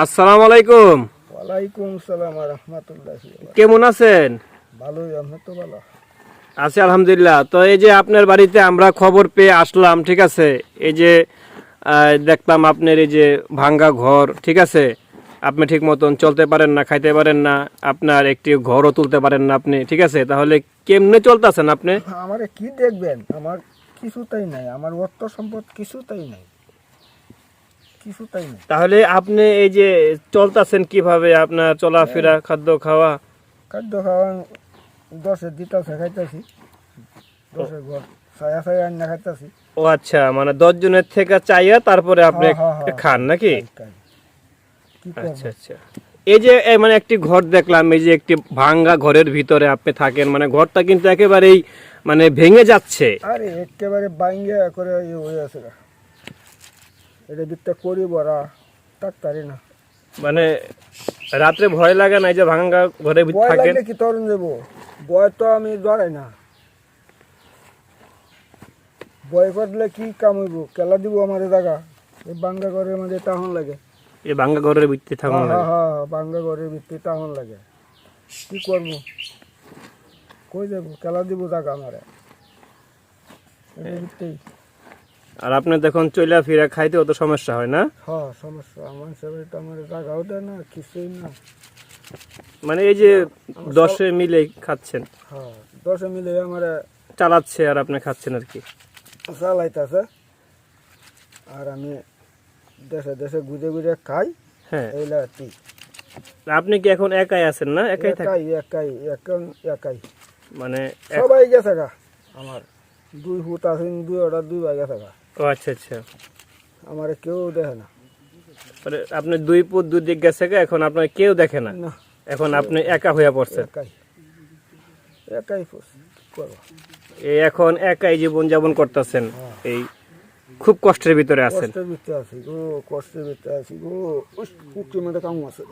আসসালামু আলাইকুম। ওয়ালাইকুম সালাম ওয়া রাহমাতুল্লাহি ওয়া বারাকাতুহু। কেমন আছেন? ভালোই, আমি তো ভালো। আছি আলহামদুলিল্লাহ। তো এই যে আপনার বাড়িতে আমরা খবর পেয়ে আসলাম, ঠিক আছে। এই যে দেখলাম আপনার এই যে ভাঙ্গা ঘর, ঠিক আছে। আপনি ঠিক মতন চলতে পারেন না, খাইতে পারেন না, আপনার একটি ঘরও তুলতে পারেন না আপনি, ঠিক আছে। তাহলে কেমনে চলতেছেন আপনি? আমারে কি দেখবেন? আমার কিছুটাই নাই, আমার অর্থ সম্পদ কিছুটাই নাই, কিছুটাই নাই। তাহলে আপনি এই যে চলতেছেন কিভাবে? আপনার চলাফেরা, খাদ্য খাওয়া? খাদ্য খাওয়া 10 দিতেছে, খাইতেছি 10 ঘর ছায়া ছায়া আন্না খাইতেছি। ও আচ্ছা, মানে 10 জনের থেকে চাইয়া তারপরে আপনি খান নাকি? কি করব? আচ্ছা আচ্ছা। এই যে মানে একটি ঘর দেখলাম, এই যে একটি ভাঙ্গা ঘরের ভিতরে আপনি থাকেন, মানে ঘরটা কিন্তু একেবারেই মানে ভেঙে যাচ্ছে। আরে একেবারে বাইঙ্গা করে হয়ে আছে গা। এটা দিকটা করি বড়া তাড়াতাড়ি না। মানে রাত্রে ভয় লাগে না এই যে ভাঙ্গা ঘরের ভিতরে ভয় থাকেন? লাগলে কি তরুণ দেবো? ভয় তো আমি ধরাই না। ভয় করলে কি কাম হইব? কেলা দিব আমার জায়গা এই বাঙ্গা ঘরের মধ্যে টাহন লাগে। এই ভাঙ্গা ঘরের ভিতরে থাকুন হ্যাঁ হ্যাঁ, বাঙ্গা ঘরের ভিতরে টাহন লাগে। কি করব? কই যাবো? কেলা দিব জায়গা আমারে এটার ভিতরেই। আর আপনি দেখুন চইলা ফিরা খাইতে অত সমস্যা হয় না? হ্যাঁ, সমস্যা আমার হিসাবে তো আমার জায়গাও দেয় না, কিছুই না। মানে এই যে 10 মিলে খাচ্ছেন, হ্যাঁ, 10 মিলে আমার চালাচ্ছে আর আপনি খাচ্ছেন আর কি। চালাইতেছে, আর আমি দেশে দেশে ঘুরে ঘুরে খাই। হ্যাঁ, এইলা কি আপনি কি এখন একাই আছেন না? একাই থাকেন? একাই একাই এখন একাই। মানে সবাই গেছে গা আমার। 2 ফুট আছেন, 2 ভাই গেছে গা। ও আচ্ছা আচ্ছা। আমার কেউ দেখে না। মানে আপনি 2 পুত 2 দিক গেছে গা, এখন আপনার কেউ দেখে না। না, এখন আপনি একা হয়ে পড়ছেন। একাই একাই পড়ছি। কি করবো? এই এখন একাই জীবন যাপন করতেছেন, এই খুব কষ্টের ভিতরে আছেন। কষ্টের ভিতরে আছি গো, কষ্টের ভিতরে আছি গো। উস, উঠি মধ্যে কাম আছে।